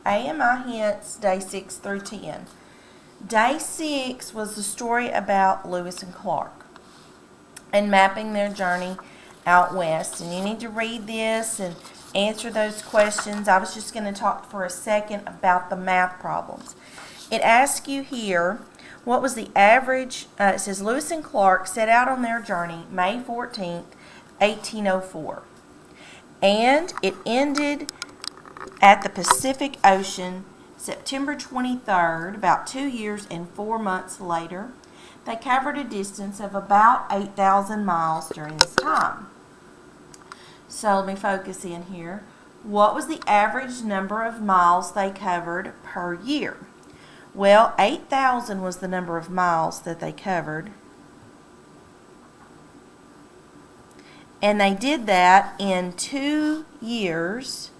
AMI Hints, Day 6 through 10. Day 6 was the story about Lewis and Clark and mapping their journey out west. And you need to read this and answer those questions. I was just going to talk for a second about the math problems. It asks you here, what was the average, it says Lewis and Clark set out on their journey May 14th, 1804. And it ended at the Pacific Ocean September 23rd, about 2 years and 4 months later. They covered a distance of about 8,000 miles during this time. So let me focus in here. What was the average number of miles they covered per year? Well, 8,000 was the number of miles that they covered. And they did that in 2 years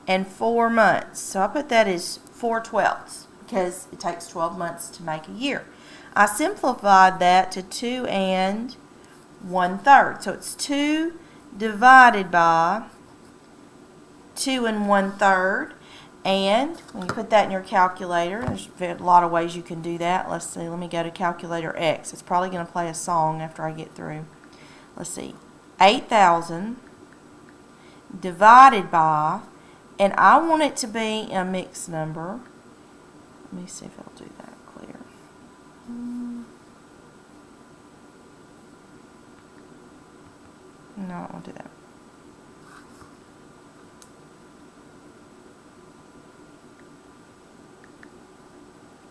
and 4 months. So I put that as 4/12 because it takes 12 months to make a year. I simplified that to 2 and 1/3. So it's 2 divided by 2 and 1/3. And when you put that in your calculator, there's a lot of ways you can do that. Let's see, let me go to calculator X. It's probably going to play a song after I get through. Let's see, 8,000 divided by, and I want it to be a mixed number. Let me see if it'll do that clear. No, I won't do that.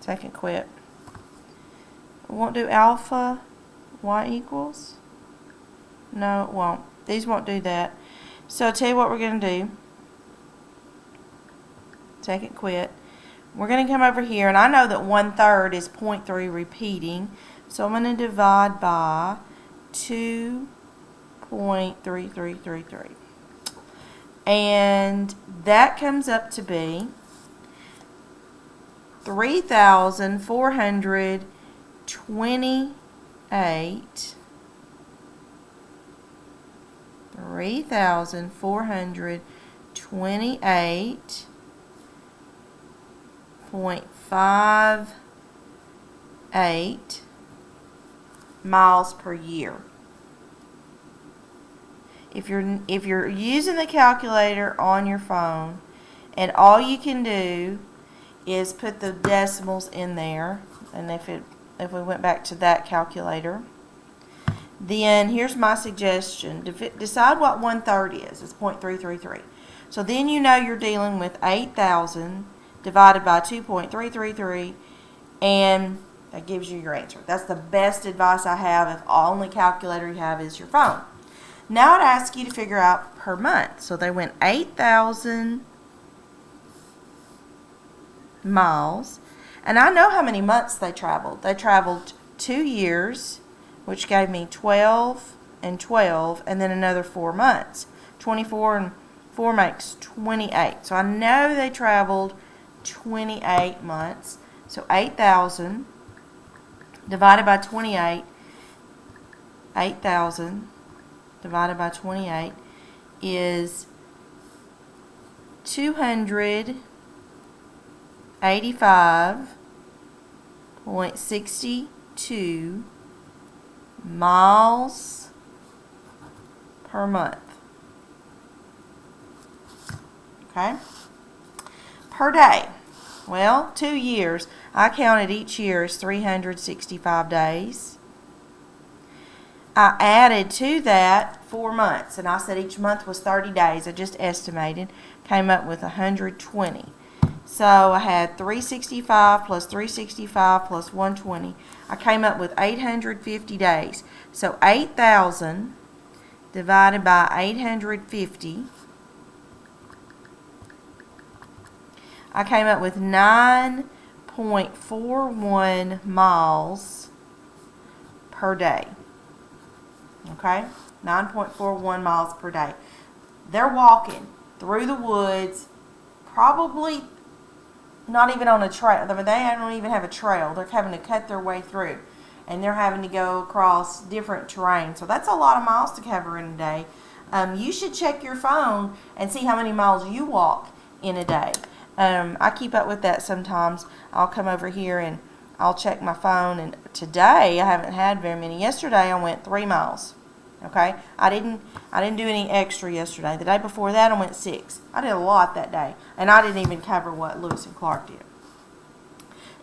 Second quit. It won't do alpha y equals. No, it won't. These won't do that. So I'll tell you what we're going to do. Second quit. We're going to come over here, and I know that 1/3 is 0.3 repeating, so I'm going to divide by 2.3333. And that comes up to be 3,428 3,428.58 miles per year. If you're using the calculator on your phone, and all you can do is put the decimals in there, and if we went back to that calculator, then here's my suggestion. Decide what 1/3 is. It's 0.333. So then you know you're dealing with 8,000 divided by 2.333, and that gives you your answer. That's the best advice I have if the only calculator you have is your phone. Now I'd ask you to figure out per month. So they went 8,000 miles, and I know how many months they traveled. They traveled 2 years, which gave me 12 and 12, and then another 4 months. 24 and 4 makes 28. So I know they traveled 28 months. So 8,000 divided by 28, 8,000 divided by 28 is 285.62 miles per month. Okay? Per day. Well, 2 years. I counted each year as 365 days. I added to that 4 months, and I said each month was 30 days. I just estimated. Came up with 120. So I had 365 plus 365 plus 120. I came up with 850 days. So 8,000 divided by 850, I came up with 9.41 miles per day. Okay? 9.41 miles per day. They're walking through the woods, probably not even on a trail. I mean, they don't even have a trail. They're having to cut their way through. And they're having to go across different terrain. So that's a lot of miles to cover in a day. You should check your phone and see how many miles you walk in a day. I keep up with that sometimes. I'll come over here and I'll check my phone, and today I haven't had very many. Yesterday I went 3 miles. Okay, I didn't do any extra yesterday. The day before that I went 6. I did a lot that day, and I didn't even cover what Lewis and Clark did.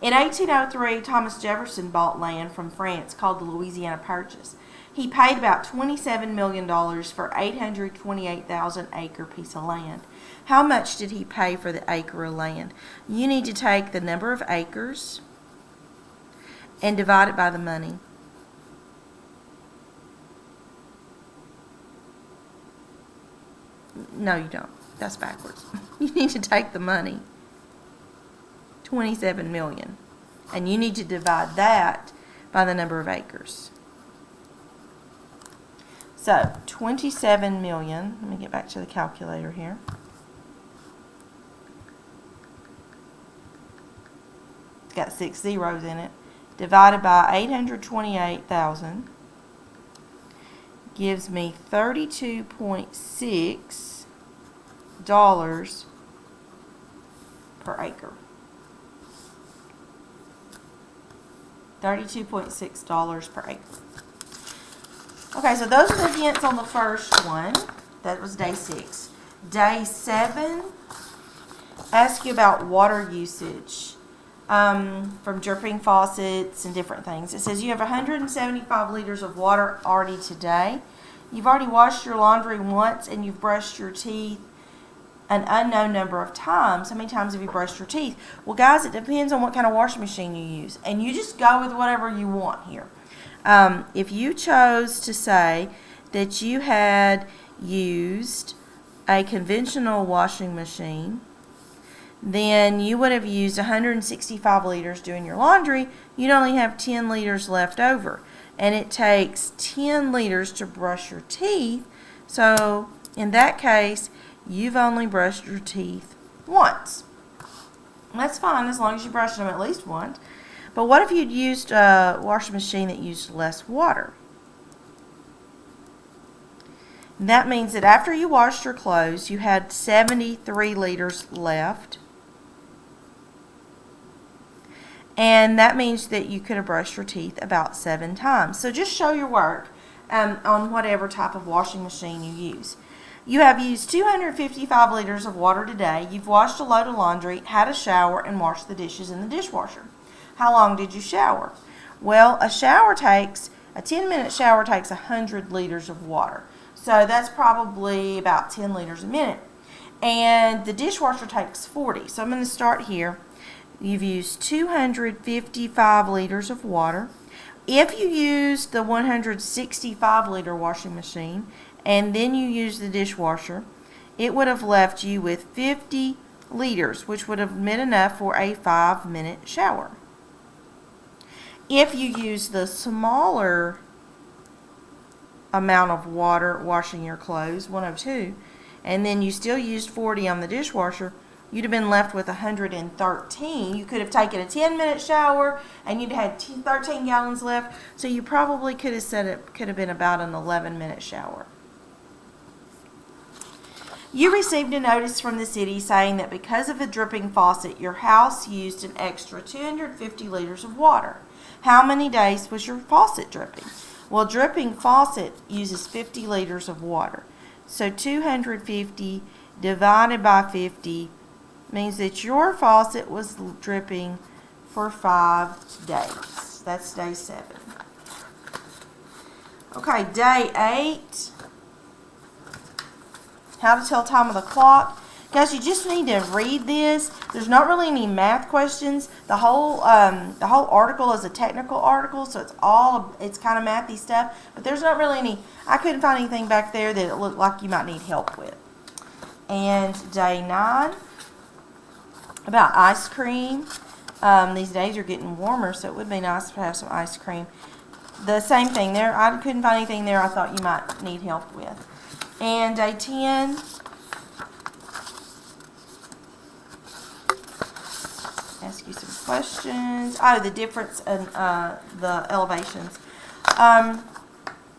In 1803, Thomas Jefferson bought land from France called the Louisiana Purchase. He paid about $27 million for 828,000 acre piece of land. How much did he pay for the acre of land? You need to take the number of acres and divide it by the money. No, you don't. That's backwards. You need to take the money, 27 million, and you need to divide that by the number of acres. So 27 million, let me get back to the calculator here. It's got 6 zeros in it. Divided by 828,000 gives me $32.6 per acre. $32.6 per acre. Okay, so those are the hints on the first one. That was day 6. Day 7, ask you about water usage. From dripping faucets and different things. It says you have 175 liters of water already today. You've already washed your laundry once, and you've brushed your teeth an unknown number of times. How many times have you brushed your teeth? Well, guys, it depends on what kind of washing machine you use, and you just go with whatever you want here. If you chose to say that you had used a conventional washing machine, then you would have used 165 liters doing your laundry. You'd only have 10 liters left over. And it takes 10 liters to brush your teeth. So in that case, you've only brushed your teeth once. That's fine as long as you brush them at least once. But what if you'd used a washing machine that used less water? That means that after you washed your clothes, you had 73 liters left. And that means that you could have brushed your teeth about 7 times. So just show your work on whatever type of washing machine you use. You have used 255 liters of water today. You've washed a load of laundry, had a shower, and washed the dishes in the dishwasher. How long did you shower? Well, a 10-minute shower takes 100 liters of water. So that's probably about 10 liters a minute. And the dishwasher takes 40. So I'm going to start here. You've used 255 liters of water. If you used the 165 liter washing machine and then you used the dishwasher, it would have left you with 50 liters, which would have been enough for a 5-minute shower. If you use the smaller amount of water washing your clothes, 102, and then you still used 40 on the dishwasher, you'd have been left with 113. You could have taken a 10-minute shower and you'd had 13 gallons left, so you probably could have said it could have been about an 11-minute shower. You received a notice from the city saying that because of a dripping faucet, your house used an extra 250 liters of water. How many days was your faucet dripping? Well, dripping faucet uses 50 liters of water. So 250 divided by 50 means that your faucet was dripping for 5 days. That's day 7. Okay, day 8. How to tell time of the clock. Guys, you just need to read this. There's not really any math questions. The whole article is a technical article, so it's kind of mathy stuff. But there's not really any. I couldn't find anything back there that it looked like you might need help with. And day 9, about ice cream. These days are getting warmer, so it would be nice to have some ice cream. The same thing there. I couldn't find anything there I thought you might need help with. And day 10, ask you some questions. Oh, the difference in the elevations. The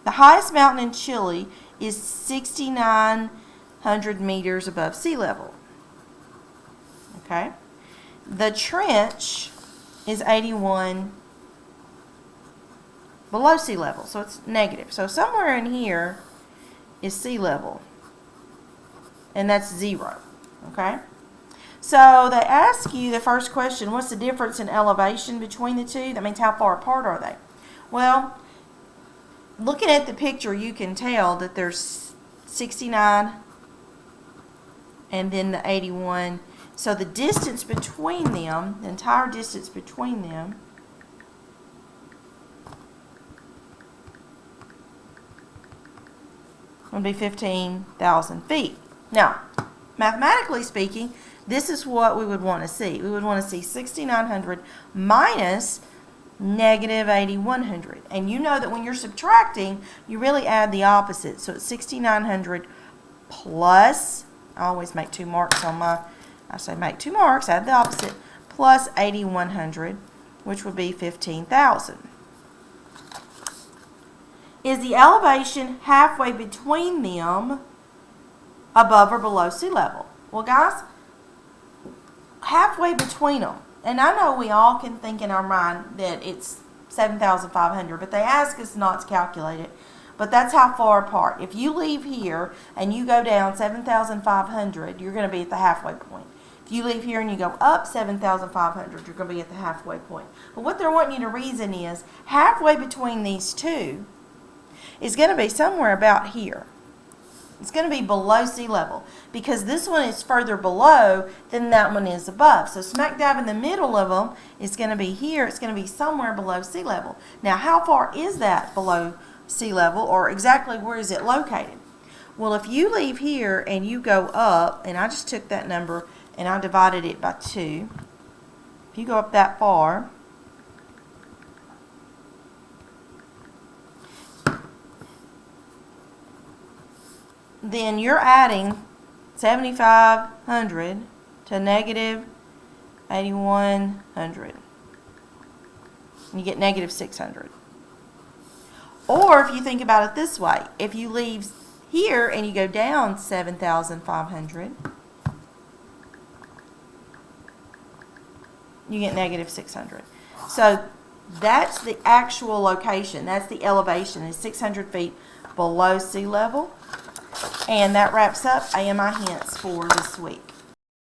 highest mountain in Chile is 6,900 meters above sea level. Okay? The trench is 81 below sea level, so it's negative. So somewhere in here is sea level, and that's 0. Okay? So they ask you the first question, what's the difference in elevation between the two? That means how far apart are they? Well, looking at the picture, you can tell that there's 69 and then the 81. So the distance between them, the entire distance between them, would be 15,000 feet. Now, mathematically speaking, this is what we would want to see. We would want to see 6,900 minus negative 8,100. And you know that when you're subtracting, you really add the opposite. So it's 6,900 plus, I always make 2 marks on my, I say make 2 marks, add the opposite, plus 8,100, which would be 15,000. Is the elevation halfway between them above or below sea level? Well, guys, halfway between them. And I know we all can think in our mind that it's 7,500, but they ask us not to calculate it. But that's how far apart. If you leave here and you go down 7,500, you're going to be at the halfway point. If you leave here and you go up 7,500, you're going to be at the halfway point. But what they're wanting you to reason is halfway between these two is going to be somewhere about here. It's going to be below sea level because this one is further below than that one is above. So smack dab in the middle of them is going to be here. It's going to be somewhere below sea level. Now, how far is that below sea level, or exactly where is it located? Well, if you leave here and you go up, and I just took that number and I divided it by 2. If you go up that far, then you're adding 7,500 to negative 8,100. And you get negative 600. Or if you think about it this way, if you leave here and you go down 7,500, you get negative 600. So that's the actual location. That's the elevation. It's 600 feet below sea level. And that wraps up AMI Hints for this week.